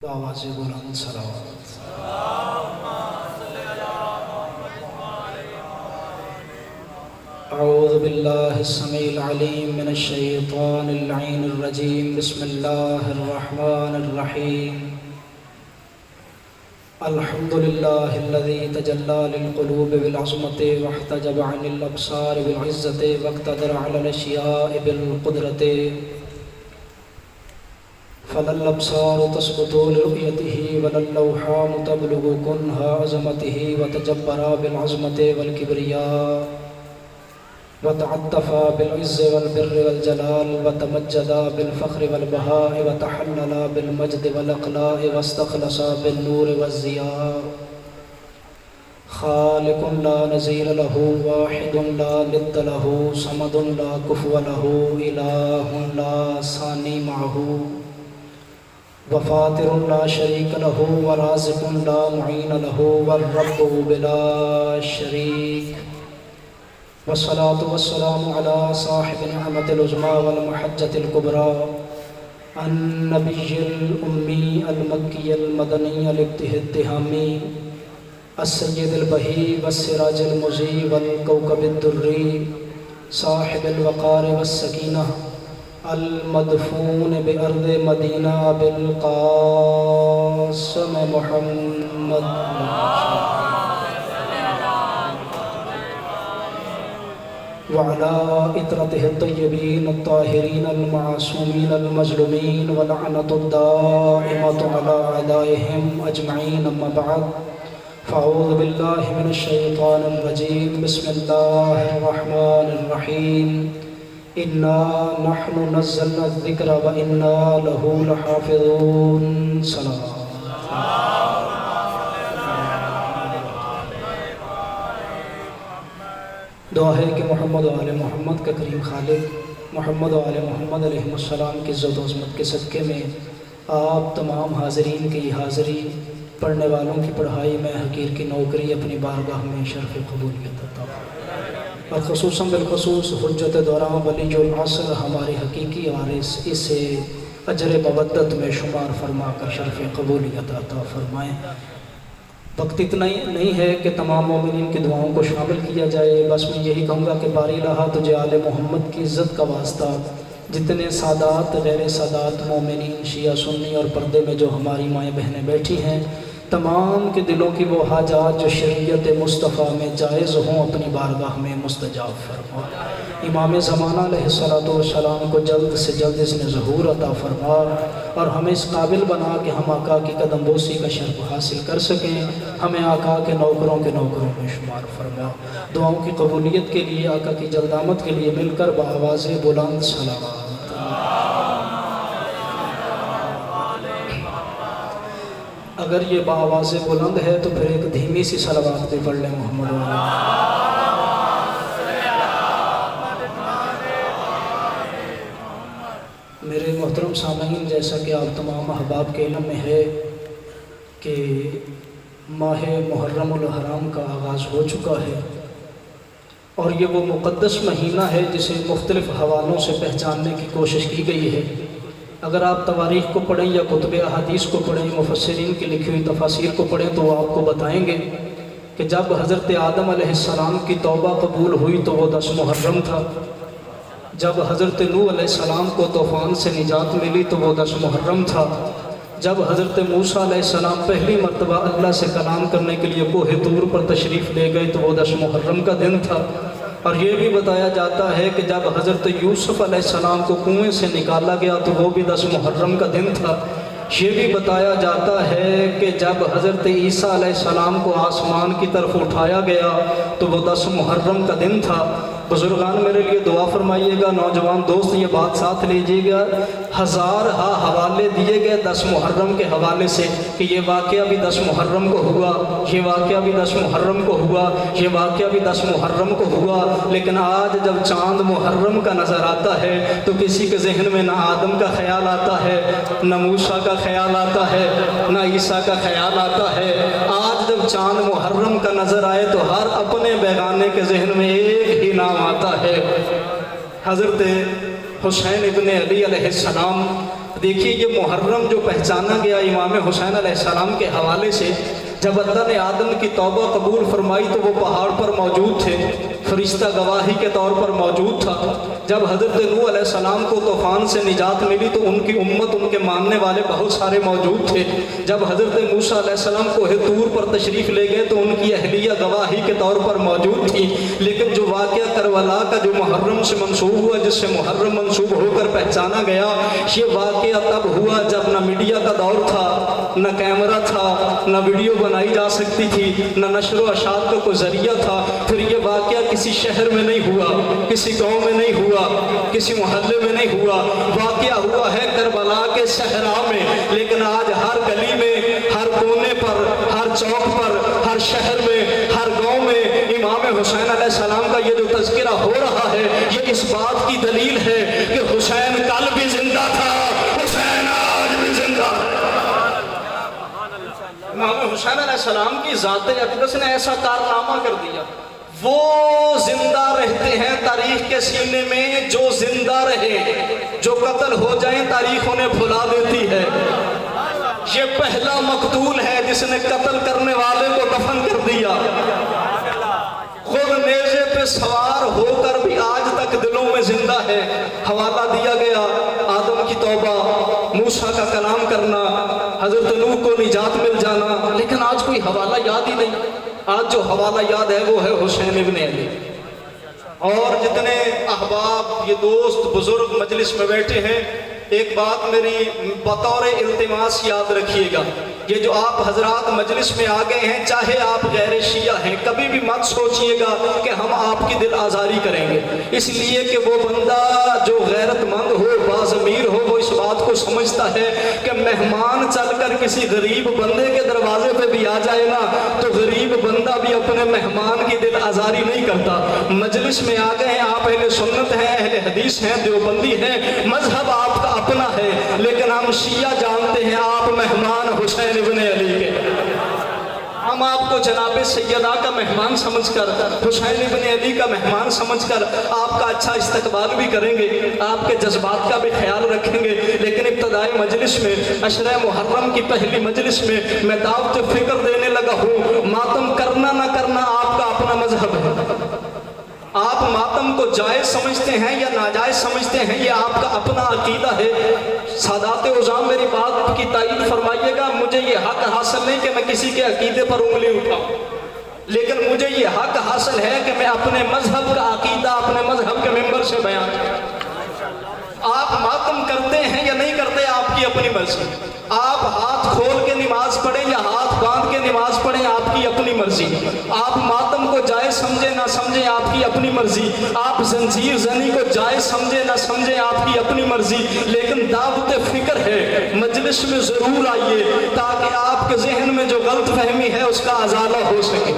آواز بلند صلوات۔ اعوذ باللہ السمیع العلیم من الشیطان اللعین الرجیم، بسم اللہ الرحمن الرحیم۔ الحمد للہ الذی تجلی للقلوب بالعظمت واحتجب عن الابصار بالعزت واقتدر علی الاشیاء بالقدرت، فلا الابصار تسقط لرؤيته ولا اللوحان تبلغ كنها عظمته، وتجبر بالعظمة والكبرياء وتعطف بالعز والبر والجلال، وتمجد بالفخر والبهاء وتحلل بالمجد والأقلاء، واستخلص بالنور والضياء، خالق لا نظير له، واحد لا ند له، صمد لا كفو له، إله لا ثاني معه، وفاطر لا شريك له، ورازق لا معين له، والرب بلا شريك، والصلاة والسلام على صاحب النعمة العظمى والمحجة الكبرى، النبي الأمي المكي المدني الابتهامي، السيد البهي والسراج المضيء والكوكب الدري، صاحب الوقار والسكينة، المدفون بأرض مدینہ بالقاسم محمد، وعلى إطرته الطيبين الطاهرين المعصومين المظلومين، ولعنة الدائمة على أعدائهم أجمعين، أما بعد، فأعوذ بالله من الشيطان الرجيم، بسم الله الرحمن الرحيم، إنا نحن نزلنا الذكر وإنا له لحافظون، صلوات۔ دعا ہے کہ محمد و آل محمد کا کریم خالق محمد و آل محمد علیہ السلام کی عزت و عظمت کے صدقے میں آپ تمام حاضرین کی حاضری، پڑھنے والوں کی پڑھائی میں حقیر کی نوکری اپنی بارگاہ میں شرف قبولیت عطا فرمائے، اور خصوصاً بالخصوص حجت دوران ولی العصر ہمارے حقیقی وارث اسے اجر مودت میں شمار فرما کر شرف قبولیت عطا فرمائیں۔ وقت اتنا ہی نہیں ہے کہ تمام مومنین کی دعاؤں کو شامل کیا جائے، بس میں یہی کہوں گا کہ باری لہا تجھے آل محمد کی عزت کا واسطہ، جتنے سادات غیر سادات مومنین شیعہ سنی اور پردے میں جو ہماری مائیں بہنیں بیٹھی ہیں، تمام کے دلوں کی وہ حاجات جو شریعت مصطفیٰ میں جائز ہوں اپنی بارگاہ میں مستجاب فرما۔ امام زمانہ علیہ السلام کو جلد سے جلد اس نے ظہور عطا فرما، اور ہمیں اس قابل بنا کہ ہم آقا کی قدم بوسی کا شرف حاصل کر سکیں، ہمیں آقا کے نوکروں میں شمار فرما۔ دعاؤں کی قبولیت کے لیے آقا کی جلد آمد کے لیے مل کر بآواز بلند صلوات۔ اگر یہ بآواز بلند ہے تو پھر ایک دھیمی سی صلوات بھی پڑھ لیں محمد والا۔ میرے محترم سامعین، جیسا کہ آپ تمام احباب کے علم میں ہے کہ ماہ محرم الحرام کا آغاز ہو چکا ہے، اور یہ وہ مقدس مہینہ ہے جسے مختلف حوالوں سے پہچاننے کی کوشش کی گئی ہے۔ اگر آپ تواریخ کو پڑھیں یا کتب احادیث کو پڑھیں، مفسرین کی لکھی ہوئی تفاسیر کو پڑھیں، تو وہ آپ کو بتائیں گے کہ جب حضرت آدم علیہ السلام کی توبہ قبول ہوئی تو وہ 10 محرم تھا، جب حضرت نوح علیہ السلام کو طوفان سے نجات ملی تو وہ 10 محرم تھا، جب حضرت موسیٰ علیہ السلام پہلی مرتبہ اللہ سے کلام کرنے کے لیے کوہ طور پر تشریف لے گئے تو وہ 10 محرم کا دن تھا، اور یہ بھی بتایا جاتا ہے کہ جب حضرت یوسف علیہ السلام کو کنویں سے نکالا گیا تو وہ بھی 10 محرم کا دن تھا۔ یہ بھی بتایا جاتا ہے کہ جب حضرت عیسیٰ علیہ السلام کو آسمان کی طرف اٹھایا گیا تو وہ 10 محرم کا دن تھا۔ بزرگان میرے لیے دعا فرمائیے گا، نوجوان دوست یہ بات ساتھ لیجیے گا، ہزارہا حوالے دیے گئے 10 محرم کے حوالے سے کہ یہ واقعہ بھی 10 محرم کو ہوا، یہ واقعہ بھی 10 محرم کو ہوا، یہ واقعہ بھی 10 محرم کو ہوا، لیکن آج جب چاند محرم کا نظر آتا ہے تو کسی کے ذہن میں نہ آدم کا خیال آتا ہے، نہ موسیٰ کا خیال آتا ہے، نہ عیسیٰ کا خیال آتا ہے۔ آج جب چاند محرم کا نظر آئے تو ہر اپنے بیگانے کے ذہن میں ایک ہی نام آتا ہے، حضرت حسین ابن علی علیہ السلام देखिए ये मुहर्रम जो पहचाना गया इमाम हुसैन अलैहिस्सलाम के हवाले से, जब अल्लाह ने आदम की तौबा कबूल फरमाई तो वो पहाड़ पर मौजूद थे, फरिश्ता गवाही के तौर पर मौजूद था। जब हज़रत नूह अलैहिस्सलाम को तूफ़ान से निजात मिली तो उनकी उम्मत, उनके मानने वाले बहुत सारे मौजूद थे। जब हज़रत मूसा अलैहिस्सलाम कोहे तूर पर तशरीफ़ ले गए तो उनकी अहलिया गवाही के तौर पर मौजूद थी। लेकिन जो वाक़या करबला का जो मुहर्रम से मंसूब हुआ, जिससे मुहर्रम मंसूब होकर पहचाना गया, ये वाक़या तब हुआ जब न मीडिया का दौर था, न कैमरा था, न वीडियो बनाई जा सकती थी, न नशर व अशात का कोई ज़रिया था। फिर ये वाक़या किसी शहर में नहीं हुआ, किसी गांव में नहीं हुआ, किसी मोहल्ले में नहीं हुआ, वाक़या हुआ है करबला के सहरा में। लेकिन आज हर गली में, हर कोने पर, हर चौक पर, हर शहर में, हर गांव में इमाम हुसैन अलैहिस्सलाम का ये जो तज़किरा हो रहा है, ये इस बात की दलील है कि हुसैन कल भी जिंदा था, हुसैन आज भी जिंदा है। इमाम हुसैन अलैहिस्सलाम की ज़ात अक़दस ने ऐसा कारनामा कर दिया, वो जिंदा रहते हैं तारीख के सीने में। जो जिंदा रहे, जो कत्ल हो जाए तारीख उन्हें भुला देती है। ये पहला मकतूल है जिसने कत्ल करने वाले को दफन कर दिया। खुद नेज़े पे सवार होकर भी आज तक दिलों में जिंदा है। हवाला दिया गया आदम की तौबा, मूसा का कलाम करना, हजरत नूह को निजात मिल जाना, लेकिन आज कोई हवाला याद ही नहीं। आज जो हवाला याद है वो है हुसैन इब्न अली। और जितने अहबाब, ये दोस्त बुजुर्ग मजलिस में बैठे हैं, एक बात मेरी बतौर इल्तिमास याद रखिएगा, ये जो आप हजरात मजलिस में आ गए हैं, चाहे आप गैर शिया हैं, कभी भी मत सोचिएगा कि हम आपकी दिल आज़ारी करेंगे। इसलिए कि वो बंदा जो गैरतमंद हो, बाज़मीर हो, वो इस बात को समझता है कि मेहमान चलकर किसी गरीब बंदे के दरवाजे पे भी आ जाए ना, तो गरीब बंदा भी अपने मेहमान की दिल आज़ारी नहीं करता। मजलिस में आ गए हैं, आप अहले सुन्नत हैं, अहले हदीस हैं, देवबंदी हैं, मजहब आपका अपना है, लेकिन हम शिया जानते हैं आप मेहमान हुसैन इब्न अली के। हम आपको जनाब सैयदा का मेहमान समझकर, हुसैन इब्न अली का मेहमान समझकर आपका अच्छा इस्तकबाल भी करेंगे, आपके जज्बात का भी ख्याल रखेंगे। लेकिन इब्तदाई मजलिस में, अशरा मुहर्रम की पहली मजलिस में मैं दावत फिक्र देने लगा हूँ। मातम करना ना करना आपका अपना मजहब है। आप मातम को जायज़ समझते हैं या नाजायज़ समझते हैं, ये आपका अपना अकीदा है। सादात उज़ाम मेरी बात की तायीद फरमाइएगा, मुझे ये हक हासिल नहीं कि मैं किसी के अकीदे पर उंगली उठाऊं, लेकिन मुझे ये हक हासिल है कि मैं अपने मजहब का अकीदा अपने मजहब के मेंबर से बयान करूं। आप मातम करते हैं या नहीं करते, आपकी अपनी मर्जी। आप हाथ खोल के नमाज पढ़ें या हाथ बांध के नमाज पढ़ें, आपकी अपनी मर्जी। आप मातम को जायज़ समझें ना समझें, आपकी अपनी मर्जी। आप जंजीर जनी को जायज़ समझें ना समझें, आपकी अपनी मर्जी। लेकिन दावत फिक्र है, मजलिस में ज़रूर आइए ताकि आपके जहन में जो गलत फहमी है उसका अजाला हो सके।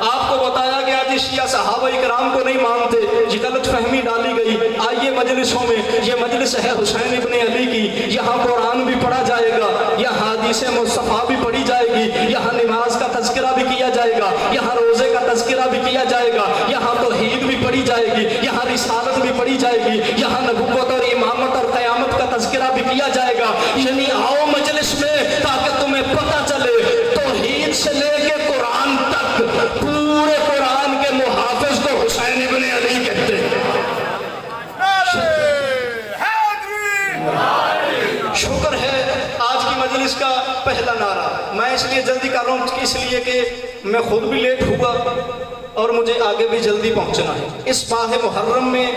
आपको बताया गया जी शिया सहाबा इकराम को नहीं मानते, ये गलत फहमी डाली गई। आइए मजलिसों में, ये मजलिस है हुसैन इब्न अली की, यहाँ कुरान भी पढ़ा जाएगा, यहाँ हदीस मुस्तफ़ा भी पढ़ी जाएगी, यहाँ नमाज का तज़किरा भी किया जाएगा, यहाँ रोज़े का तज़किरा भी किया जाएगा, यहाँ तौहीद भी पढ़ी जाएगी, यहाँ रिसालत भी पढ़ी जाएगी, यहाँ नबुव्वत और इमामत और क़यामत का तज़किरा भी किया जाएगा। यानी आओ मजलिस में ताकि तुम्हें पता चले तौहीद से लेके कुरान तक पूरे कुरान के मुहाफिज को हुसैन इब्न अली कहते हैं। शुक्र है आज की मजलिस का पहला नारा। मैं इसलिए जल्दी कर रहा हूँ इसलिए कि मैं खुद भी लेट हुआ और मुझे आगे भी जल्दी पहुँचना है। इस माह मुहर्रम में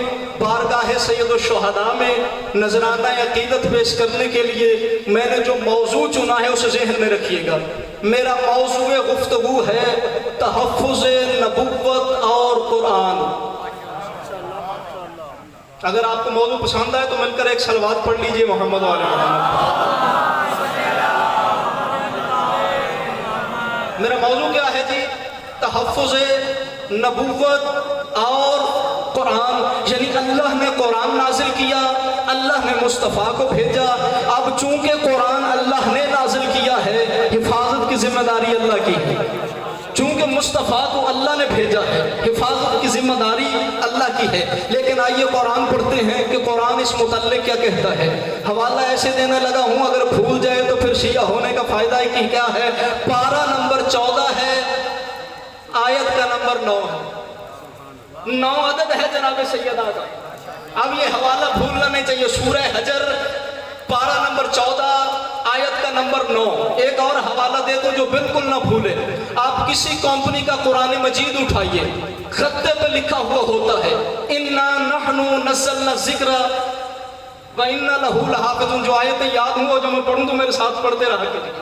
बारगाह सैयद शुहदा में नजराना अकीदत पेश करने के लिए मैंने जो मौजू चुना है उसे जहन में रखिएगा। मेरा मौजू गुफ्तगू है तहफ़्फ़ुज़ नबुव्वत और कुरान। अगर आपको मौजू पसंद आए तो मिलकर एक सलवात पढ़ लीजिए मोहम्मद वाले मोहम्मद। मेरा मौजू क्या है जी? तहफ़्फ़ुज़ नबुव्वत और कुरान। यानी अल्लाह ने कुरान नाजिल किया, अल्लाह ने मुस्तफ़ा को भेजा। अब चूंकि कुरान अल्लाह ने नाजिल किया है, हिफाजत की जिम्मेदारी अल्लाह की है। चूंकि मुस्तफ़ा को अल्लाह ने भेजा है, हिफाजत की जिम्मेदारी अल्लाह की है। लेकिन آئیے قرآن پڑھتے ہیں کہ قرآن اس متعلق کیا کہتا ہے. حوالہ ایسے دینے لگا ہوں اگر بھول جائے تو پھر شیعہ ہونے کا فائدہ ہی کیا ہے. پارہ نمبر 14 ہے، آیت کا نمبر 9 ہے. 9 عدد ہے جناب سیدہ کا. اب یہ حوالہ بھولنا نہیں چاہیے. سورہ حجر پارہ نمبر 14 آیت کا نمبر 9. ایک اور حوالہ دے دو جو بالکل نہ بھولے. آپ کسی کمپنی کا قرآن مجید اٹھائیے، خطے پہ لکھا ہوا ہوتا ہے اِنَّا نَحْنُ نَزَّلْنَا الذِّكْرَ وَإِنَّا لَهُ لَحَافِظُونَ. جو آیتیں یاد ہوں جو میں پڑھوں تو میرے ساتھ پڑھتے رہا کریں.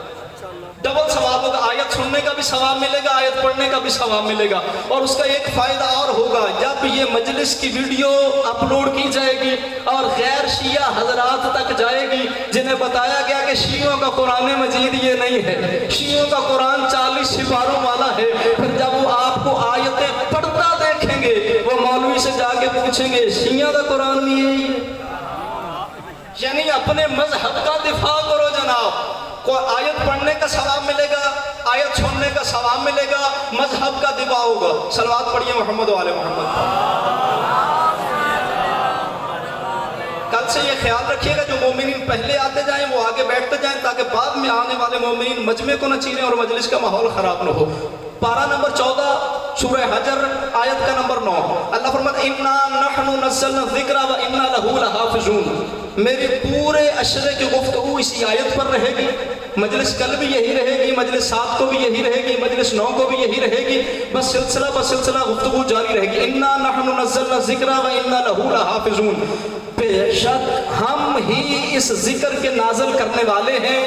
ڈبل ثواب ہوگا. آیت سننے کا بھی ثواب ملے گا، آیت پڑھنے کا بھی ثواب ملے گا. اور اس کا ایک فائدہ اور ہوگا، جب یہ مجلس کی ویڈیو اپلوڈ کی جائے گی اور غیر شیعہ حضرات تک جائے گی جنہیں بتایا گیا کہ شیعوں کا قرآن مجید یہ نہیں ہے، شیعوں کا قرآن 40 سپاروں والا ہے، پھر جب وہ آپ کو آیتیں پڑھتا دیکھیں گے وہ مولوی سے جا کے پوچھیں گے شیعہ کا قرآن بھی یہی ہے. یعنی اپنے مذہب کا دفاع کرو جناب. آیت پڑھنے کا ثواب ملے گا، آیت سننے کا ثواب ملے گا، مذہب کا دفاع ہوگا. صلوات پڑھیے محمد و آل محمد. کل سے یہ خیال رکھیے گا جو مومنین پہلے آتے جائیں وہ آگے بیٹھتے جائیں تاکہ بعد میں آنے والے مومنین مجمع کو نہ چھینیں اور مجلس کا ماحول خراب نہ ہو. پارہ نمبر 14 سورہ حجر آیت کا نمبر 9. اللہ فرماتا ہے اِنَّا نَحْنُ نَزَّلْنَا الذِّكْرَ وَإِنَّا لَهُ لَحَافِظُونَ. میری پورے عشرے کی گفتگو اسی آیت پر رہے گی. مجلس کل بھی یہی رہے گی، مجلس 7 کو بھی یہی رہے گی، مجلس 9 کو بھی یہی رہے گی. بس سلسلہ گفتگو جاری رہے گی. اِنَّا نَحْنُ نَزَّلْنَا الذِّكْرَ وَإِنَّا لَهُ لَحَافِظُونَ. بے شک ہم ہی اس ذکر کے نازل کرنے والے ہیں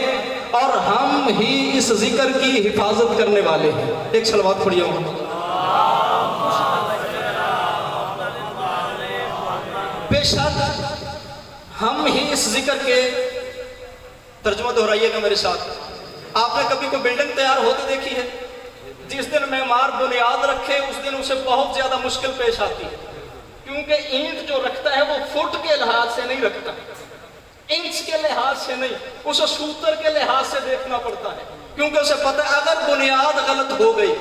اور ہم ہی اس ذکر کی حفاظت کرنے والے ہیں. ایک صلوات پڑھیے محمد. بے شک ہم ہی اس ذکر کے. ترجمہ دہرائیے گا میرے ساتھ. آپ نے کبھی کوئی بلڈنگ تیار ہوتے دیکھی ہے؟ جس دن معمار بنیاد رکھے اس دن اسے بہت زیادہ مشکل پیش آتی ہے، کیونکہ اینٹ جو رکھتا ہے وہ فٹ کے لحاظ سے نہیں رکھتا، انچ کے لحاظ سے نہیں، اسے سوتر کے لحاظ سے دیکھنا پڑتا ہے. کیونکہ اسے پتہ ہے اگر بنیاد غلط ہو گئی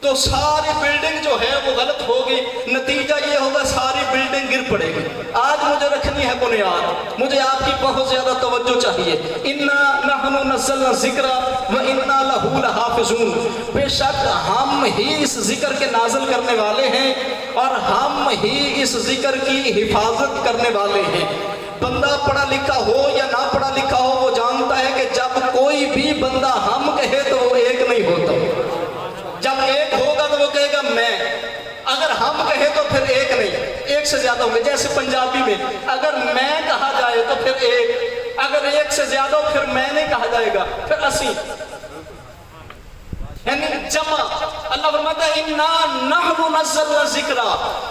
تو ساری بلڈنگ جو ہے وہ غلط ہوگی، نتیجہ یہ ہوگا ساری بلڈنگ گر پڑے گی. آج مجھے رکھنی ہے بنیاد، مجھے آپ کی بہت زیادہ توجہ چاہیے. اِنَّا نَحْنُ نَزَّلْنَا الذِّكْرَ وَإِنَّا لَهُ لَحَافِظُونَ. بے شک ہم ہی اس ذکر کے نازل کرنے والے ہیں اور ہم ہی اس ذکر کی حفاظت کرنے والے ہیں. بندہ پڑھا لکھا ہو یا نہ پڑھا لکھا ہو وہ جانتا ہے کہ جب کوئی بھی بندہ ہم کہے تو وہ ایک نہیں ہوتا. جب ایک ہوگا تو وہ کہے گا میں، اگر ہم کہے تو پھر ایک نہیں، ایک سے زیادہ ہوں گے. جیسے پنجابی میں اگر میں کہا جائے تو پھر ایک، اگر ایک سے زیادہ ہو پھر میں نہیں کہا جائے گا، پھر 80 یعنی جمع. اللہ فرماتا ہے اِنَّا نَحْنُ نَزَّلْنَا الذِّكْرَ.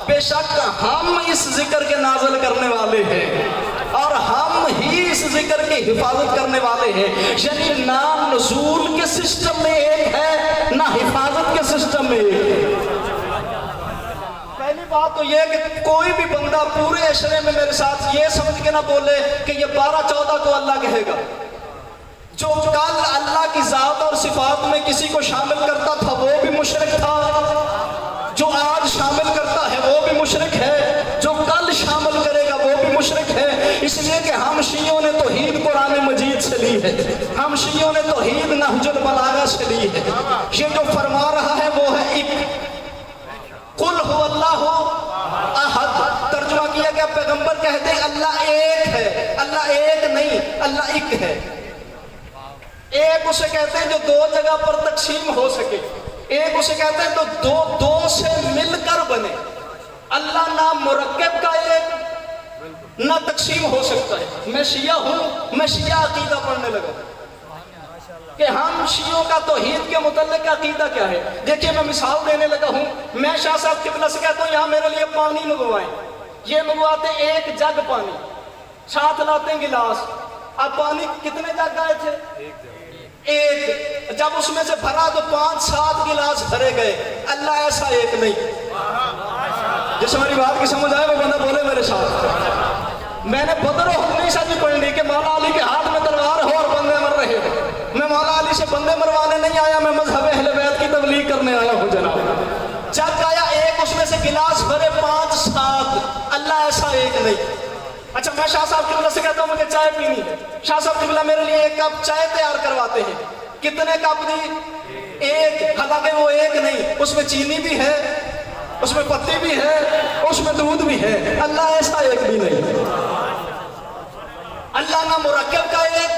بے شک ہم اس ذکر کے نازل کرنے والے ہیں اور ہم ہی اس ذکر کی حفاظت کرنے والے ہیں. یعنی نہ نزول کے سسٹم میں ایک ہے نہ حفاظت کے سسٹم میں ایک ہے. پہلی بات تو یہ کہ کوئی بھی بندہ پورے عشرے میں میرے ساتھ یہ سمجھ کے نہ بولے کہ یہ 12-14 کو اللہ کہے گا. جو کل اللہ کی ذات اور صفات میں کسی کو شامل کرتا تھا وہ بھی مشرک تھا، جو آج شامل کرتا ہے وہ بھی مشرک ہے، جو کل شامل کرے گا وہ بھی مشرک ہے. اس لیے کہ ہم شیعوں نے توحید قرآن مجید سے لی ہے، ہم شیعوں نے توحید نہج البلاغہ سے لی ہے. یہ جو فرما رہا ہے وہ ہے ایک، قل هو اللہ احد. ترجمہ کیا گیا پیغمبر کہتے ہیں اللہ ایک ہے، اللہ ایک نہیں، اللہ ایک ہے. ایک اسے کہتے ہیں جو 2 جگہ پر تقسیم ہو سکے، ایک اسے کہتے ہیں تو دو سے مل کر بنے. اللہ نہ مرکب کا ایک نہ تقسیم ہو سکتا ہے. میں شیعہ ہوں، میں شیعہ عقیدہ پڑھنے لگا کہ ہم شیعوں کا توحید کے متعلق عقیدہ کیا ہے. دیکھیے میں مثال دینے لگا ہوں. میں شاہ صاحب قبلہ سے کہتا ہوں یہاں میرے لیے پانی منگوائیں، یہ منگواتے 1 جگ پانی، ساتھ لاتے ہیں گلاس. اب پانی کتنے جگ آئے تھے؟ ایک. جب اس میں سے بھرا تو 5-7 گلاس بھرے گئے. اللہ ایسا ایک نہیں. جس ہماری بات کی سمجھ آئے وہ بندہ بولے میرے ساتھ. میں نے بدر و احد نہیں سمجھ پڑھنی کہ مولا علی کے ہاتھ میں تلوار ہو اور بندے مر رہے ہو. میں مولا علی سے بندے مروانے نہیں آیا، میں مذہب اہل بیت کی تبلیغ کرنے آیا ہوں جناب. جب آیا ایک، اس میں سے گلاس بھرے 5-7. नहीं। अच्छा, मैं शाह साहब किबला से कहता हूँ मुझे चाय पीनी है, शाह साहब किबला मेरे लिए एक कप चाय तैयार करवाते हैं। कितने कप दी? एक। हालांकि वो एक नहीं, उसमें चीनी भी है, उसमें पत्ती भी है, उसमें दूध भी है। अल्लाह ऐसा एक भी नहीं। अल्लाह ना मुरक्कब का एक,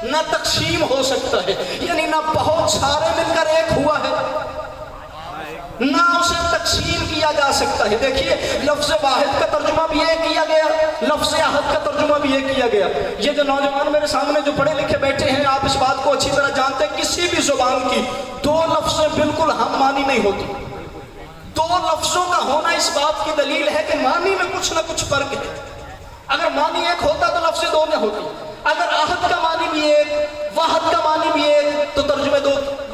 ना तकसीम हो सकता है, यानी ना बहुत सारे मिलकर एक हुआ है, ना उसे तकसीम किया जा सकता है। देखिए, लफ्ज़ वाहिद का तर्जुमा भी ये किया गया, लफ्ज़ अहद का तर्जुमा भी ये किया गया। ये जो नौजवान मेरे सामने जो पढ़े लिखे बैठे हैं, आप इस बात को अच्छी तरह जानते हैं, किसी भी जुबान की दो लफ्ज़ें बिल्कुल हम मानी नहीं होती। दो लफ्ज़ों का होना इस बात की दलील है कि मानी में कुछ ना कुछ फर्क है। अगर मानी एक होता तो लफ्ज़ें दो न होती। अगर अहद का मानी भी एक, वाहद का मानी भी एक, तो तर्जुमे दो,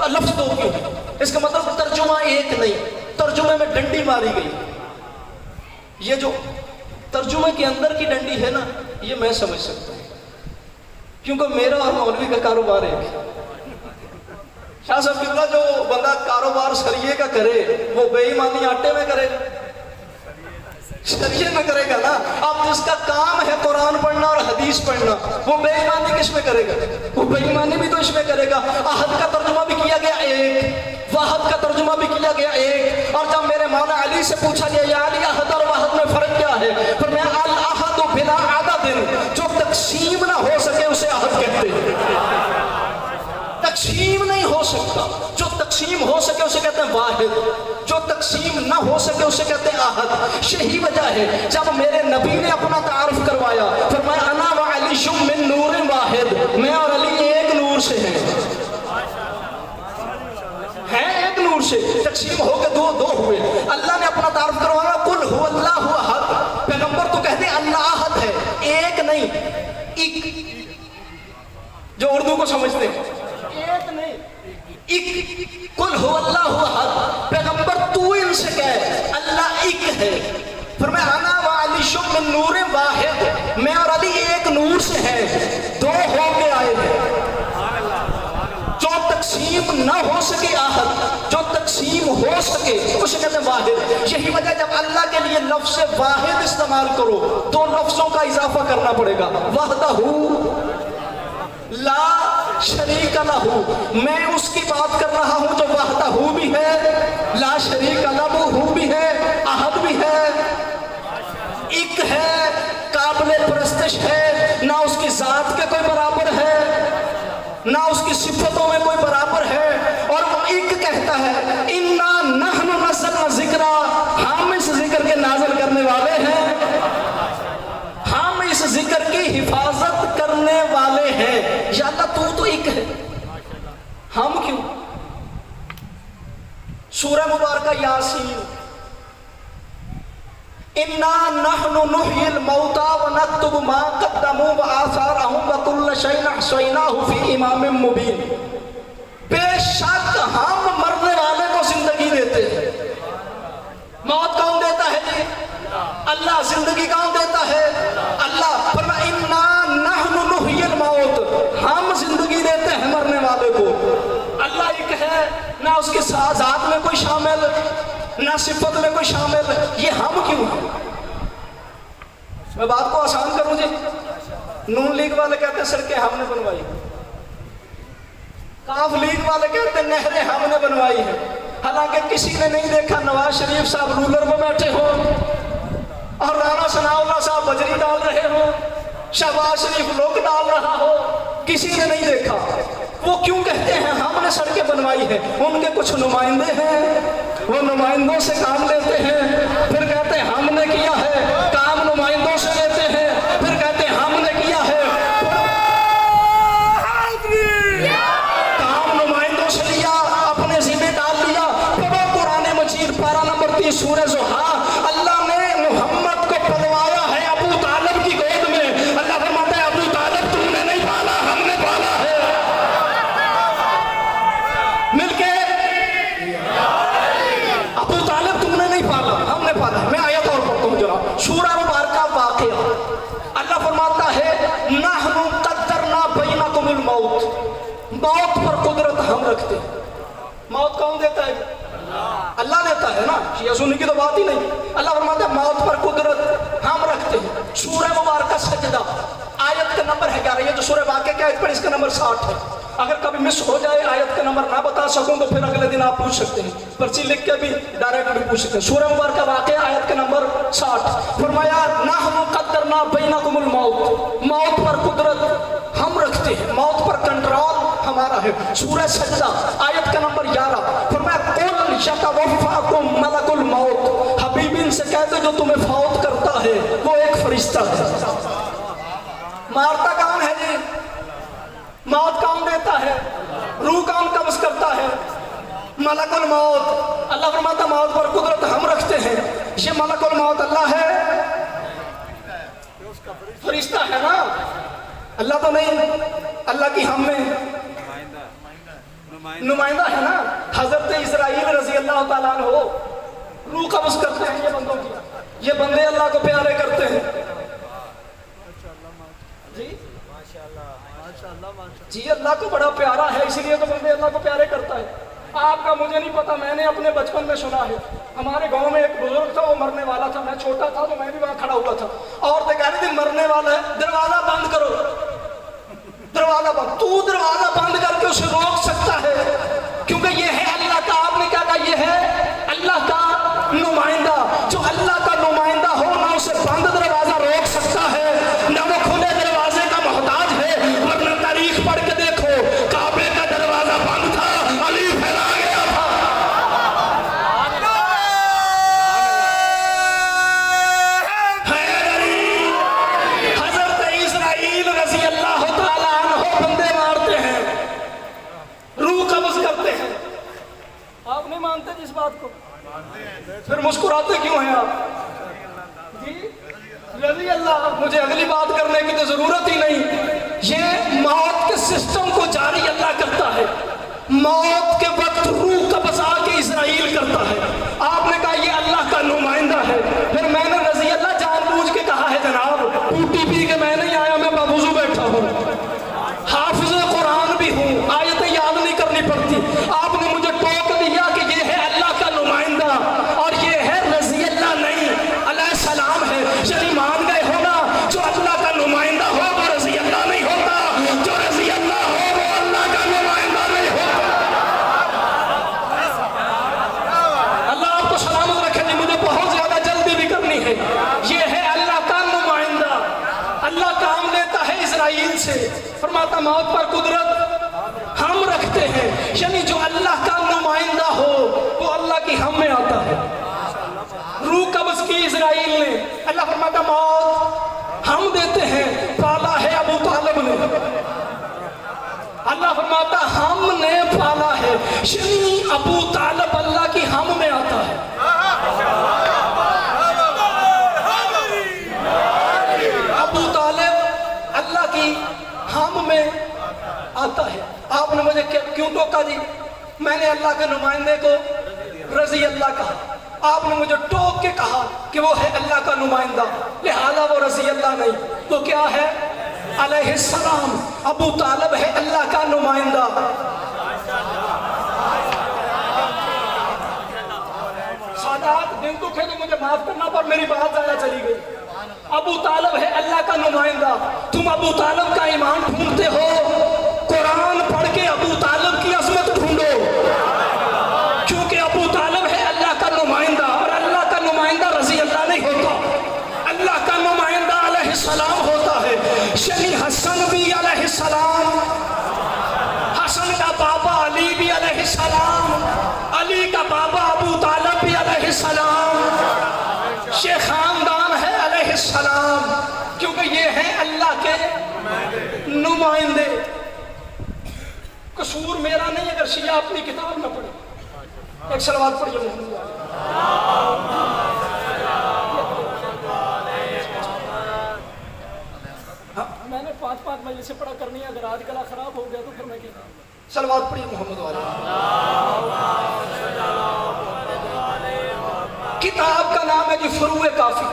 लफ्ज़ दो क्यों है? इसका मतलब तर्जुमा एक नहीं, तर्जुमे में डंडी मारी गई। ये जो तर्जुमे के अंदर की डंडी है ना, ये मैं समझ सकता हूँ, क्योंकि मेरा और मौलवी का कारोबार एक। शाह साहब किबला, जो बंदा कारोबार सरिये का करे वो बेईमानी आटे में करे, शरीयत में करेगा ना। अब जिसका काम है कुरान पढ़ना और हदीस पढ़ना, वो बेईमानी किस में करेगा? वो बेईमानी भी तो इसमें करेगा। अहद का तर्जुमा भी किया गया एक, वाहद का तर्जुमा भी किया गया एक। और जब मेरे मौला अली से पूछा गया, या अली, अहद और वाहद में फर्क क्या है? फिर मैं अल अहद बिला अददिन, जो तकसीम ना हो सके उसे अहद कहते हैं। तकसीम नहीं हो सकता, जो तकसीम हो सके उसे कहते हैं वाहिद, जो तकसीम ना हो सके उसे कहते हैं अहद। यही वजह है जब मेरे नबी ने अपना तारुफ करवाया, फिर मैं अना व अली मिन नूर वाहिद, मैं और अली एक नूर से हैं, एक नूर से। तकसीम हो के दो दो हुए। अल्लाह ने अपना तारुफ करवाया, कुल हुवल्लाहु अहद। पैगंबर तो कहते अल्लाह अहद है, एक नहीं, इक, जो उर्दू को समझते हैं, एक नहीं, इक, कुल हुवल्लाहु अहद। पैगंबर तू इनसे कहे अल्लाह इक है। फिर मैं अना व अली मिन नूर वाहिद, मैं और अली एक नूर से हैं, दो हो के आए हैं। जो तकसीम ना हो सके अहद, जो तकसीम हो सके उसे कहते हैं वाहिद। यही वजह जब अल्लाह के लिए लफ्ज़ वाहिद इस्तेमाल करो तो लफ्ज़ों का इजाफा करना पड़ेगा। वहदहू ला शरीक लहू, मैं उसकी बात कर रहा हूं जो वहदहू भी है, ला शरीक लहू भी है, अहद भी है, इक है, काबिल परस्तिश है, ना उसकी जात के कोई बराबर है, ना उसकी सिफतों में कोई बराबर है। और वो इक कहता है इन्ना नहनु नज़्ज़लना ज़िक्रा, हम इस जिक्र के नाज़िल करने वाले हैं, हम इस जिक्र की हिफाजत करने वाले हैं। या अल्लाह तू तो एक है, हम क्यों? सूरह मुबारका यासीन, इन्ना नहनु नुह्यिल मौता व नक्तुबु मा क़द्दमू व आसारहुम व कुल्ल शैइन अहसैनाहु फी इमामिम मुबीन। बेशक हम मरने वाले को जिंदगी देते हैं। मौत कौन देता है जी? अल्लाह। जिंदगी कौन देता है? अल्लाह। फरमाया इन्ना नहनु नुह्यिल मौत, हम जिंदगी देते हैं मरने वाले को। अल्लाह एक है, ना उसके जात में कोई शामिल, ना सिफत में कोई शामिल, ये हम क्यों? मैं बात को आसान करूं जी, नून लीग वाले कहते हैं सड़कें हमने बनवाई, काफ लीग वाले कहते हैं नहरें हमने बनवाई है। हालांकि किसी ने नहीं देखा नवाज शरीफ साहब रूलर में बैठे हो और राणा सनाउल्लाह साहब बजरी डाल रहे हो, शहबाज शरीफ लोग डाल रहा हो, किसी ने नहीं देखा। वो क्यों कहते हैं हमने सड़कें बनवाई है? उनके कुछ नुमाइंदे हैं, वो नुमाइंदों से काम लेते हैं, फिर कहते हैं हमने किया है, काम नुमाइंदों से लेते हैं, फिर कहते हैं हमने किया है, काम नुमाइंदों से लिया, अपने ज़िम्मे डाल लिया। पढ़ो कुरान मजीद पारा नंबर 30 सूरह ज़ुहा, अल्लाह ने मोहम्मद को पलवाया है अबू तालिब की गोद में। अल्लाह फरमाता है अबू तालिब तुमने नहीं पाला, हमने पाला है। मिलके अबू तालिब तुमने नहीं पाला, हमने पाला। मैं आयत और पढ़ता हूँ जरा, सूरह मुबारका वाक़िया। अल्लाह फरमाता है नहनु क़द्दरना बैनकुमुल मौत, मौत पर कुदरत हम रखते हैं। मौत कौन देता है? अल्लाह देता है ना, शिया सुन्नी की तो बात ही नहीं। अल्लाह फरमाता है मौत पर कुदरत हम रखते हैं। سورہ مبارکہ سجدہ آیت کا نمبر ہے 11. یہ جو سورہ واقعہ کی آیت پر اس کا نمبر 60 ہے. اگر کبھی مس ہو جائے آیت کا نمبر نہ بتا سکوں تو پھر اگلے دن آپ پوچھ سکتے ہیں, پرچی لکھ کے بھی ڈائریکٹ بھی پوچھ سکتے ہیں. سورہ مبارکہ واقعہ آیت کا نمبر 60. فرمایا نحن قدرنا بینکم الموت, موت پر قدرت ہم رکھتے ہیں, موت پر کنٹرول ہمارا ہے. سورہ سجدہ آیت کا نمبر 11. فرمایا قل یتوفاکم ملک الموت, حبیب ان سے کہتے جو تمہیں فوت کرتا ہے وہ ایک فرشتہ ہے. مارتا کون ہے جی؟ موت کون دیتا ہے؟ روح کون قبض کرتا ہے؟ ملک الموت. اللہ فرماتا موت پر قدرت ہم رکھتے ہیں. یہ ملک الموت اللہ ہے, فرشتہ ہے نا, اللہ تو نہیں. اللہ کی ہم میں نمائندہ ہے نا. حضرت اسرائیل رضی اللہ تعالیٰ عنہ روح قبض کرتے ہیں یہ بندوں کی. یہ بندے اللہ کو پیارے کرتے ہیں جی, اللہ کو بڑا پیارا ہے اس لیے تو بندے اللہ کو پیارے کرتا ہے. آپ کا مجھے نہیں پتا, میں نے اپنے بچپن میں سنا ہے. ہمارے گاؤں میں ایک بزرگ تھا, وہ مرنے والا تھا. میں چھوٹا تھا تو میں بھی وہاں کھڑا ہوا تھا. عورتیں کہہ رہی تھی مرنے والا ہے, دروازہ بند کرو, دروازہ بند. تو دروازہ بند کر کے اسے روک سکتا ہے کیونکہ یہ ہے اللہ کا. آپ نے کیا کہا؟ یہ ہے اللہ کا نمائندہ. جو اللہ کا نمائندہ ہو نہ اسے بند دروازہ روک سکتا ہے نہ وہ کھلے دروازے کا محتاج ہے. ورنہ تاریخ پڑھ کے دیکھو, کعبے کا دروازہ بند تھا, علی پھیلا گیا تھا. حضرت اسرائیل رضی اللہ تعالیٰ عنہ بندے مارتے ہیں, روح قبض کرتے ہیں. آپ نہیں مانتے جس بات کو, پھر مسکراتے کیوں ہیں آپ جی؟ رضی اللہ. مجھے اگلی بات کرنے کی تو ضرورت ہی نہیں. یہ موت کے سسٹم کو جاری اللہ کرتا ہے. موت کے وقت روح قبض آ کے اسرائیل کرتا ہے. آپ نے کہا یہ اللہ کا نمائندہ ہے. پھر میں نے رضی اللہ جان بوجھ کے کہا ہے جناب, ٹوٹی پی کے میں نہیں آیا, میں باوضو بیٹھا ہوں, حافظ قرآن بھی ہوں, آیتیں یاد نہیں کرنی پڑتی. آپ نے مجھے ٹوک دیا کہ یہ ہے اللہ کا نمائندہ اور یہ ہے رضی اللہ نہیں علیہ السلام ہے. یعنی مان گئے ہونا جو اللہ کا نمائندہ ہو وہ رضی اللہ نہیں ہوتا, جو رضی اللہ ہو وہ اللہ کا نمائندہ نہیں ہوتا. اللہ آپ کو سلامت رکھے جی. مجھے بہت زیادہ جلدی بھی کرنی ہے. یہ ہے اللہ کا نمائندہ. اللہ کام لیتا ہے اسرائیل سے. فرماتا موت پر قدرت ہم رکھتے ہیں. یعنی جو اللہ کا نمائندہ ہو وہ اللہ کی ہم میں آتا ہے. روح قبض کی اسرائیل نے, اللہ فرماتا موت ہم دیتے ہیں, پالا ہے ابو طالب نے. اللہ فرماتا ہم نے پالا ہے, یعنی ابو طالب اللہ کی ہم میں آتا ہے. ابو طالب اللہ کی ہم میں آتا ہے. آپ نے مجھے کیوں ٹوکا جی؟ میں نے اللہ کے نمائندے کو رضی اللہ کہا. آپ نے مجھے ٹوک کے کہا کہ وہ ہے اللہ کا نمائندہ, لہذا وہ رضی اللہ نہیں. تو کیا ہے؟ علیہ السلام. ابو طالب ہے اللہ کا نمائندہ. سادات دن دکھے تو مجھے معاف کرنا پر میری بات ضائع چلی گئی. ابو طالب ہے اللہ کا نمائندہ. تم ابو طالب کا ایمان ڈھونڈتے ہو, قرآن پڑھ کے ابو طالب کی عظمت ڈھونڈو, کیونکہ ابو طالب ہے اللہ کا نمائندہ اور اللہ کا نمائندہ رضی اللہ نہیں ہوتا. اللہ کا نمائندہ علیہ السلام ہوتا ہے. یعنی حسن بھی علیہ السلام, حسن کا بابا علی بھی علیہ السلام, علی کا بابا ابو طالب بھی علیہ السلام. یہ خاندان ہے علیہ السلام کیونکہ یہ ہے اللہ کے نمائندے. قصور میرا نہیں اگر شیعہ اپنی کتاب نہ پڑھے. ایک صلوات پڑھیے محمد. میں نے 5 مجلس سے پڑھا کرنی ہے, اگر آج گلا خراب ہو گیا تو پھر میں کیا. صلوات پڑھیے محمد والے. کتاب کا نام ہے جی فروع کافی.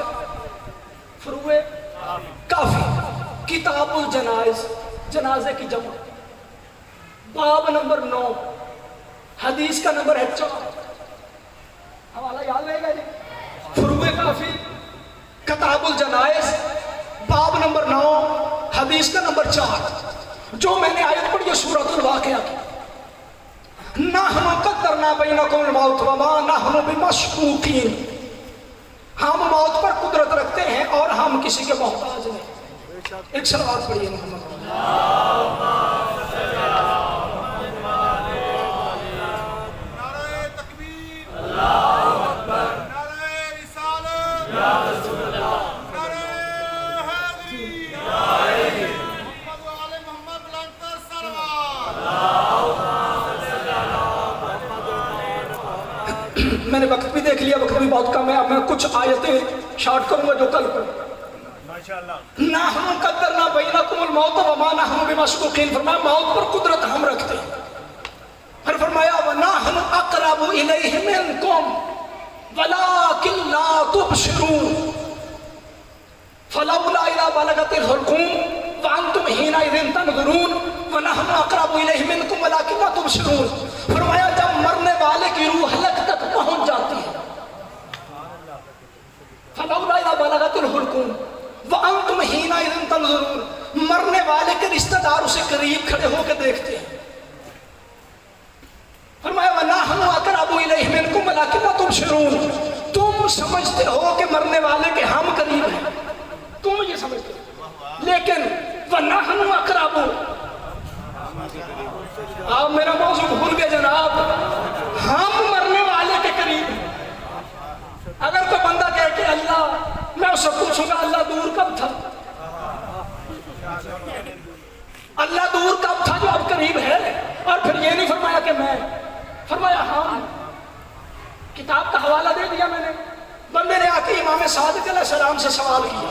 فروع کافی, کتاب الجنائز, جنازے کی جمع, باب نمبر 9, حدیث کا نمبر ہے 4. حوالہ یاد رہے گا جی. فروع کافی, کتاب الجنائز, باب نمبر 9 حدیث کا نمبر 4. جو میں نے آیت پڑھی ہے سورۃ الواقعہ کی. نحن قدرنا بینکم الموت وما نحن بمشکوکین. ہم موت پر قدرت رکھتے ہیں اور ہم کسی کے محتاج نہیں. ایک صلوات پڑھیے محمد. میں نے وقت بھی دیکھ لیا, وقت بھی بہت کم ہے. اب میں کچھ آیتیں شارٹ کروں گا جو کل پر. نحن قدرنا بینکم الموت وما نحن بمشکوکین. فرمایا موت پر قدرت ہم رکھتے ہیں. پھر فرمایا ونحن اقرب الیہ منکم ولکن لا تبصرون فلولا اذا بلغت الحلقوم وانتم حینئذ تنظرون ونحن اقرب الیہ منکم ولکن لا تبصرون. فرمایا جب مرنے والے کی روح حلق تک پہنچ جاتی ہے, فلولا اذا بلغت الحلقوم وانتم حینئذ تنظرون, مرنے والے کے رشتہ دار اسے قریب کھڑے ہو کے دیکھتے ہیں. فرمایا وَنَحْنُ أَقْرَبُ إِلَيْهِ مِنْكُمْ وَلَكِنْ لَا تُبْصِرُونَ. تم سمجھتے ہو کہ مرنے والے کے ہم قریب ہیں, تم یہ سمجھتے ہو, لیکن وَنَحْنُ أَقْرَبُ. آپ میرا موضوع بھول گئے جناب, ہم مرنے والے کے قریب ہیں. اگر کوئی بندہ کہے کہ اللہ, میں اسے پوچھوں گا اللہ دور کب تھا, اللہ دور کب تھا جو اب قریب ہے. اور پھر یہ نہیں فرمایا کہ میں, فرمایا ہم. کتاب کا حوالہ دے دیا میں نے. بندے نے آ کے امام صادق علیہ السلام سے سوال کیا,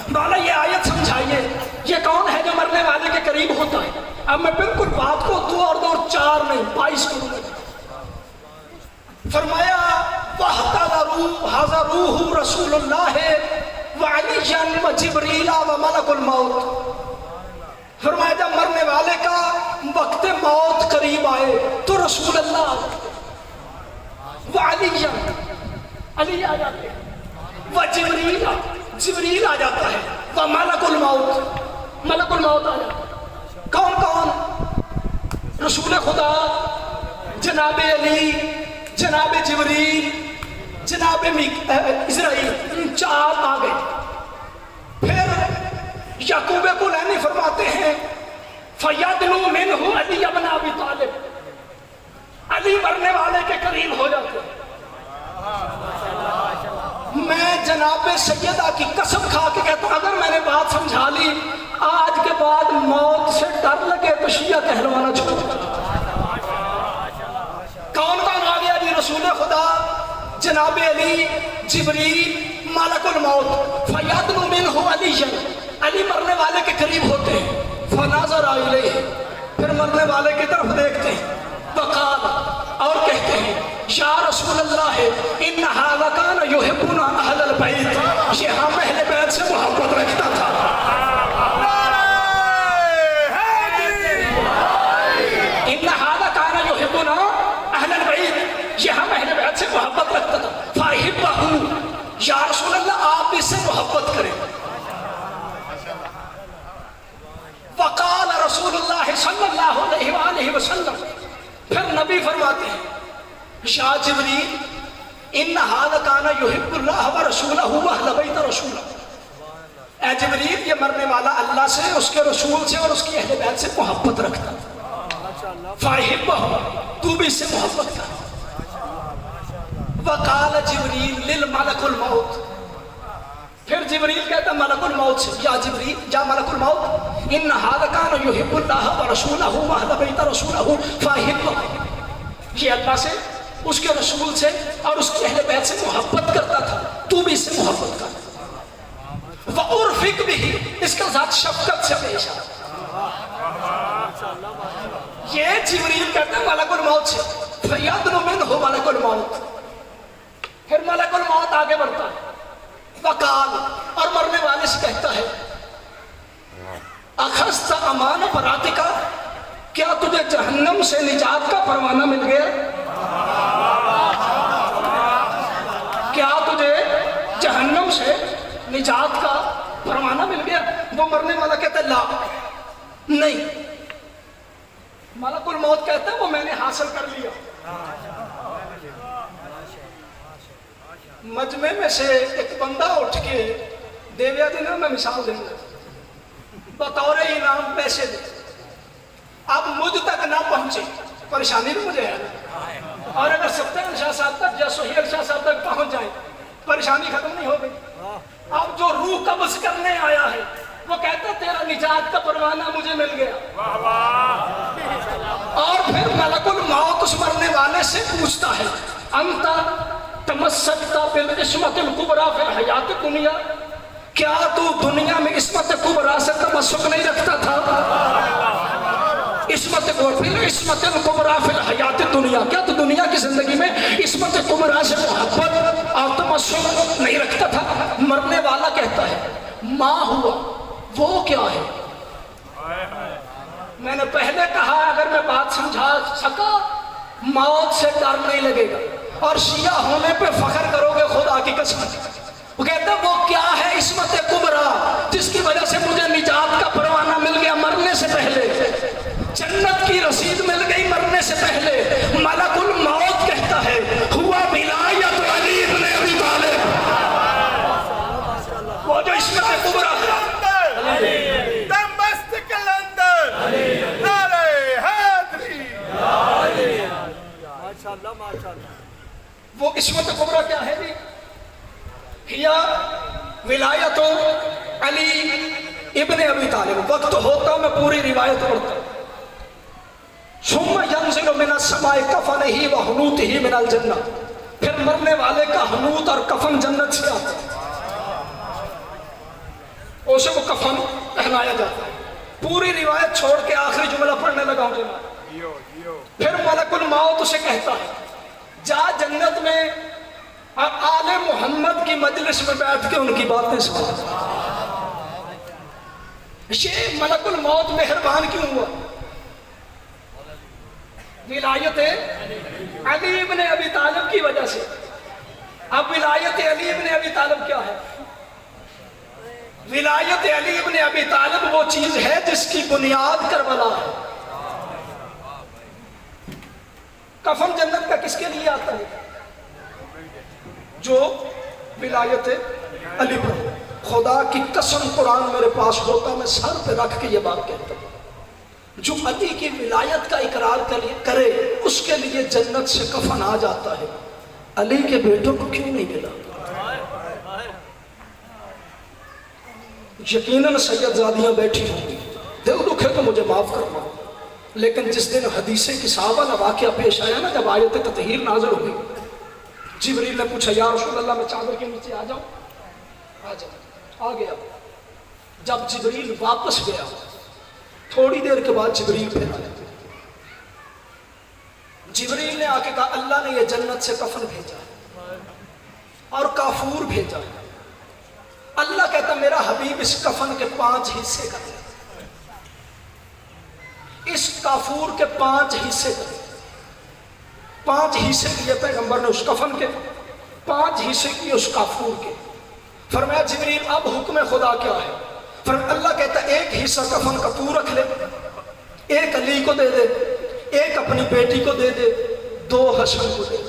مولا یہ آیت سمجھائیے, یہ کون ہے جو مرنے والے کے قریب ہوتا ہے. اب میں بالکل بات کو 2 اور 2 اور 4 نہیں 22 کروں گا. فرمایا وَحَضَرُوهُ رَسُولُ اللَّهِ وَعَلِيًّا وَجِبْرِيلَ وَمَلَكُ الْمَوْتِ. فرمایا جب مرنے والے کا وقت موت قریب آئے تو رسول اللہ وعلیٰ علی آ جاتے ہیں, وجبریل جبریل آ جاتا ہے, وملک الموت ملک الموت آ جاتا ہے. کون کون؟ رسول خدا, جناب علی, جناب جبریل, جناب اسرائیل, 4 آ گئے. پھر یعقوب کلینی فرماتے ہیں فَيَدْنُو مِنْهُ عَلِيَّ بْنَ أَبِي طَالِبٍ. علی مرنے والے کے قریب ہو جاتے ہیں. میں جناب سیدہ کی قسم کھا کے کہتا ہوں, اگر میں نے بات سمجھا لی, آج کے بعد موت سے ڈر لگے تو شیعہ کہلوانا چھوڑ. کون کون آ گیا جی؟ رسول خدا, جناب علی, جبریل, ملک الموت. فَيَدْنُو مِنْهُ عَلِيًّا, علی مرنے والے کے قریب ہوتے ہیں. فَنَظَرَ إِلَيْهِ, پھر مرنے والے کی طرف دیکھتے ہیں. وَقَالَ, اور کہتے ہیں یا رسول اللہ إِنَّ هَذَا كَانَ يُحِبُّنَا أَهْلَ الْبَيْتِ. یہ ہم اہل بیت سے محبت رکھتا تھا. إِنَّ هَذَا كَانَ يُحِبُّنَا أَهْلَ الْبَيْتِ, یہ ہم اہل بیت سے محبت رکھتا تھا. فَأَحِبَّهُ, یا رسول اللہ آپ اس سے محبت کریں. وقال رسول اللہ صلی اللہ علیہ وآلہ وسلم, پھر نبی فرماتے ہیں یا جبریل ان هذا كان يحب الله ورسوله واهل بيت رسوله. اے جبریل, یہ مرنے والا اللہ سے, اس کے رسول سے اور اس کی اہل بیت سے محبت رکھتا تھا. فاحبہ, تو بھی اس سے محبت کر. وقال جبریل للملک الموت, پھر جبریل کہتا ملک الموت سے یا جبریل, یا ملک الموت ان هذا كان يحب الله ورسوله واهل بيت رسوله فاحبہ, یہ اللہ سے, اس کے رسول سے اور اس کی اہل بیت سے محبت کرتا تھا, تو بھی اس سے محبت کر. وَأُرْفِقْ بِهِ, اس کا ذات شفقت سے پیش آ. یہ جبریل کہتا ہے ملک الموت سے, فَيَدْنُ مِنْهُ ملک الموت. پھر ملک الموت آگے بڑھتا ہے. وقال, اور مرنے والے سے کہتا ہے اخذت امان براتک, کیا تجھے جہنم سے نجات کا پروانہ مل گیا؟ मुझे निजात का परवाना मिल गया। वो मरने वाला कहता है ला, नहीं। मलकुल मौत कहता है वो मैंने हासिल कर लिया। मजमे में से एक बंदा उठ के देविया दिन मैं मिसाल दूंगा, बतौर इनाम पैसे दे, अब मुझ तक ना पहुंचे परेशानी भी मुझे है, और अगर सत्तर शाह साहब तक या सोहेल शाह साहब तक पहुंच जाए परेशानी खत्म नहीं हो गई। अब जो रूह कब्ज करने आया है वो कहता तेरा निजात का परवाना मुझे मिल गया। और फिर मलकुल मौत उस मरने वाले से पूछता है अंता तमस्सकता बिल इस्मतिल कुबरा फिल हयात दुनिया, क्या तू दुनिया में इस्मत कुबरा से तमस्सुक नहीं रखता था? इस्मत कुबरा फिल हयात दुनिया, क्या तू दुनिया की जिंदगी में इस्मत कुबरा से मोहब्बत और तमस्सुक नहीं रखता था? मरने वाला कहता है माँ हुआ, वो क्या है? मैंने पहले कहा अगर मैं बात समझा सका मौत से डर नहीं लगेगा और शिया होने पे फख्र करोगे खुदा की कसम। वो कहते हैं वो क्या है इस्मत कुबरा जिसकी वजह से मुझे निजात का परवाना मिल गया मरने से पहले, जन्नत की रसीद मिल गई मरने से पहले। मलकुल मौत कहता है हुआ विलायत अली इब्न अबी तालिब, वो जो इस्मत कुबरा है। वो इस्मत कुबरा क्या है जी? हिया विलायत अली इब्न अबी तालिब। वक्त होता मैं पूरी रिवायत पढ़ता। सुम्मा यंज़िलु मिनस समाए कफ़निही व हुनूतिही मिनल जन्नह, फिर मरने वाले का हनूत और कफन जन्नत से आता है, उसे वो कफन पहनाया जाता है। पूरी रिवायत छोड़ के आखिरी जुमला पढ़ने लगा हूं जनाब। फिर मलकुल मौत उसे कहता है जा जन्नत में आले मोहम्मद की मजलिस में बैठ के उनकी बातें सुन। ये मलकुल मौत मेहरबान क्यों हुआ? विलायत अली इब्न अबी तालिब की वजह से। अब विलायत अली इब्न अबी तालिब क्या है? विलायत अली इब्न अबी तालिब वो चीज है जिसकी बुनियाद करबला है। कफन जन्नत का किसके लिए आता है? जो विलायत अली पर। खुदा की कसम कुरान मेरे पास होता मैं सर पे रख के ये बात कहता हूँ, जो अली की विलायत का इकरार करे उसके लिए जन्नत से कफन आ जाता है। अली के बेटों को क्यों नहीं मिला? यकीनन सैयदजादियां बैठी होंगी, दिल दुखे तो मुझे माफ करना, लेकिन जिस दिन हदीसे की साहबा का वाकया पेश आया ना, जब आयत ततहीर नाज़िल हुई, जिब्रील ने पूछा या रसूल अल्लाह मैं चादर के नीचे आ जाऊं? आ जाओ। आ गया। जब जिब्रील वापस गया थोड़ी देर के बाद जिब्रील फिर आया। जिब्रील ने आके कहा अल्लाह ने ये जन्नत से कफन भेजा और काफूर भेजा। अल्लाह कहता मेरा हबीब इस कफन के 5 हिस्से कर, इस काफूर के 5 हिस्से कर। 5 हिस्से किए पैगंबर ने उस कफन के, 5 हिस्से किए उस काफूर के। फरमाया जिब्रील अब हुक्म खुदा क्या है? फरमाया अल्लाह कहता एक हिस्सा कफन का तू रख ले, एक अली को दे दे, एक अपनी बेटी को दे दे, 2 हसन को दे दे।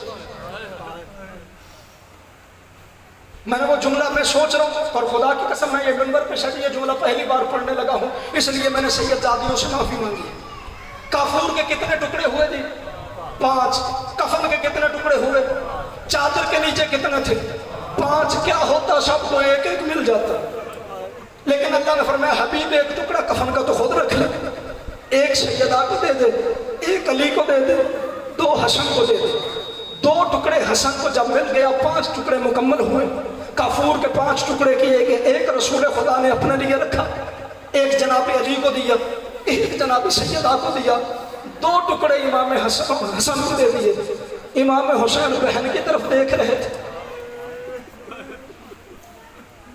मैंने वो जुमला मैं सोच रहा हूँ और खुदा की कसम मैं ये मिंबर पे शायद ये जुमला पहली बार पढ़ने लगा हूँ, इसलिए मैंने सैयदजादियों से माफी मांगी है। काफूर के कितने टुकड़े हुए थे? 5। कफन के कितने टुकड़े हुए? चादर के नीचे कितने थे? 5। क्या होता सबको एक एक मिल जाता, लेकिन अल्लाह ने फरमाया हबीब एक टुकड़ा कफन का तो खुद रख ले, एक सैयदा को दे दे, एक अली को दे दे, 2 हसन को दे दे। 2 टुकड़े हसन को जब मिल गया 5 टुकड़े मुकम्मल हुए। काफूर के 5 टुकड़े किए गए, एक रसूल खुदा ने अपने लिए रखा, एक जनाब अली को दिया, एक जनाब सैयदा को दिया, 2 टुकड़े इमाम हसन को दे दिए। इमाम हुसैन बहन की तरफ देख रहे थे,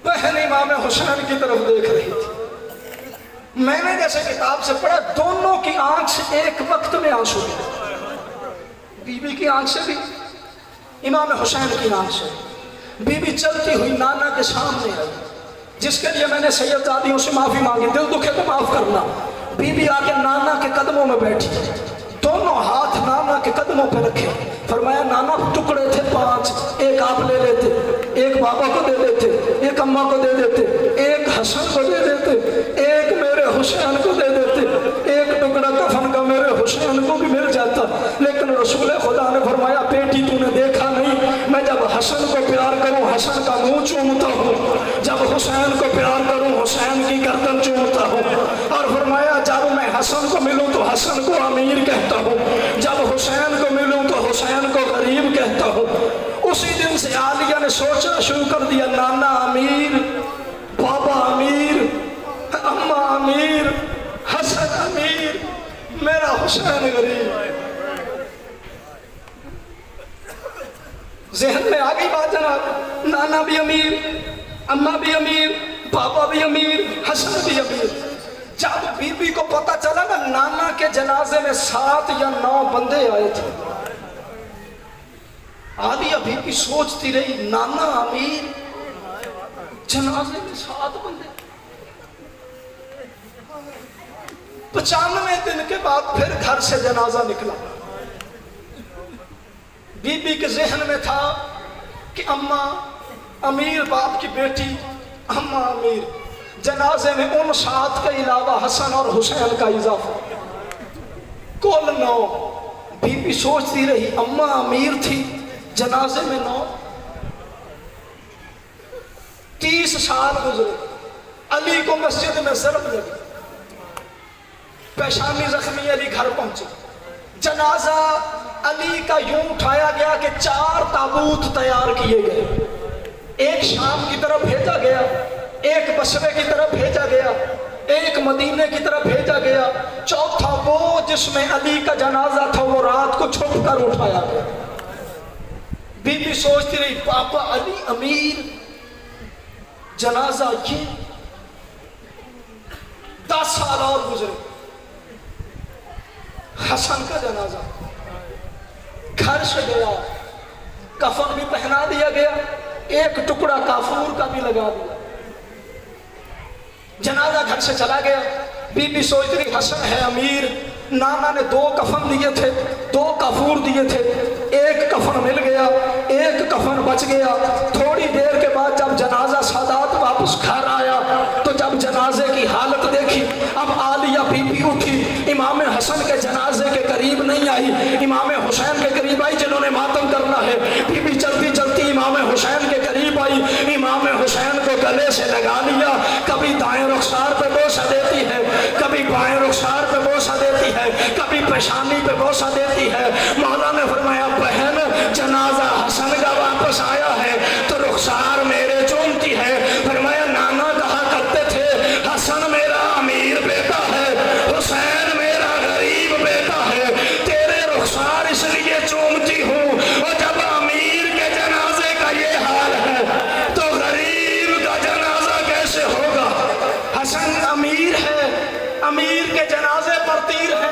बहन इमाम हुसैन की तरफ देख रही थी। मैंने जैसे किताब से पढ़ा दोनों की आंख से एक वक्त में आंसू गिरे, बीबी की आंख से भी, इमाम हुसैन की आंख से। बीबी चलती हुई नाना के सामने आई, जिसके लिए मैंने सैयदजादियों से माफ़ी मांगी, दिल दुखे तो माफ़ करना। बीबी आके नाना के कदमों में बैठी, दोनों हाथ नाना के कदमों पे रखे, फरमाया नाना टुकड़े थे 5, एक आप ले लेते, एक बाबा को दे देते, एक अम्मा को दे देते, एक हसन को दे देते, एक मेरे हुसैन को दे देते, एक टुकड़ा कफन का मेरे हुसैन को भी मिल जाता। लेकिन रसूल खुदा ने फरमाया बेटी तूने देखा नहीं, मैं जब हसन को प्यार करूं हसन का मुंह चूमता हूँ, जब हुसैन को प्यार करूं हुसैन की गर्दन चूमता हूँ। और फरमाया जब मैं हसन को मिलूं तो हसन को अमीर कहता हूँ, जब हुसैन को मिलूं तो हुसैन को गरीब कहता हूँ। उसी दिन से आलिया ने सोचना शुरू कर दिया, नाना अमीर, बाबा अमीर, अम्मा अमीर, हसन अमीर, मेरा हुसैन गरीब। जहन में आ गई बात जनाब, नाना भी अमीर, अम्मा भी अमीर, पापा भी अमीर, हसन भी अमीर। जब बीबी को पता चला ना नाना के जनाजे में 7 या 9 बंदे आए थे, आलिया बीबी सोचती रही नाना अमीर, जनाजे में 7 बंदे। 95 दिन के बाद फिर घर से जनाजा निकला। बीबी के जहन में था कि अम्मा अमीर बाप की बेटी, अम्मा अमीर, जनाजे में उन 7 के अलावा हसन और हुसैन का इजाफा, कुल 9। बीबी सोचती रही अम्मा अमीर थी, जनाजे में 9। 30 साल गुजरे, अली को मस्जिद में ज़रब लगी, पेशानी जख्मी, अली घर पहुंचे। जनाजा अली का यूं उठाया गया कि 4 ताबूत तैयार किए गए, एक शाम की तरफ भेजा गया, एक बसरे की तरफ भेजा गया, एक मदीने की तरफ भेजा गया, चौथा वो जिसमें अली का जनाजा था वो रात को छुप कर उठाया गया। बीबी सोचती रही पापा अली अमीर, जनाजा ये। 10 साल और गुजरे, हसन का जनाजा घर से गया, कफन भी पहना दिया गया, एक टुकड़ा काफूर का भी लगा दिया, जनाजा घर से चला गया। बीबी सोच रही हसन है अमीर, नाना ने 2 कफन दिए थे, 2 काफूर दिए थे, एक कफन मिल गया, एक कफन बच गया। थोड़ी देर के बाद जब जनाजा सादात वापस घर आया तो जब जनाजे की हालत देखी, अब आलिया बीबी उठी, इमाम हसन के जनाजे के करीब नहीं आई, इमाम हुसैन के करीब आई जिन्होंने मातम करना है। बीबी चलती चलती इमाम हुसैन के करीब आई, इमाम हुसैन को गले से लगा लिया, कभी दाएं रुखसार पे बोसा देती है, कभी बाएं रुखसार पे बोसा देती है, कभी पेशानी पे बोसा देती है। मौला ने फरमाया बहन जनाजा हसन का वापस आया है तो रुखसार मेरे चूमती है। फरमाया नाना कहा करते थे हसन मेरा अमीर बेटा है, हुसैन मेरा गरीब बेटा है, तेरे रुखसार इसलिए चूमती हूँ। और जब अमीर के जनाजे का ये हाल है तो गरीब का जनाजा कैसे होगा। हसन अमीर है, अमीर के जनाजे पर तीर है,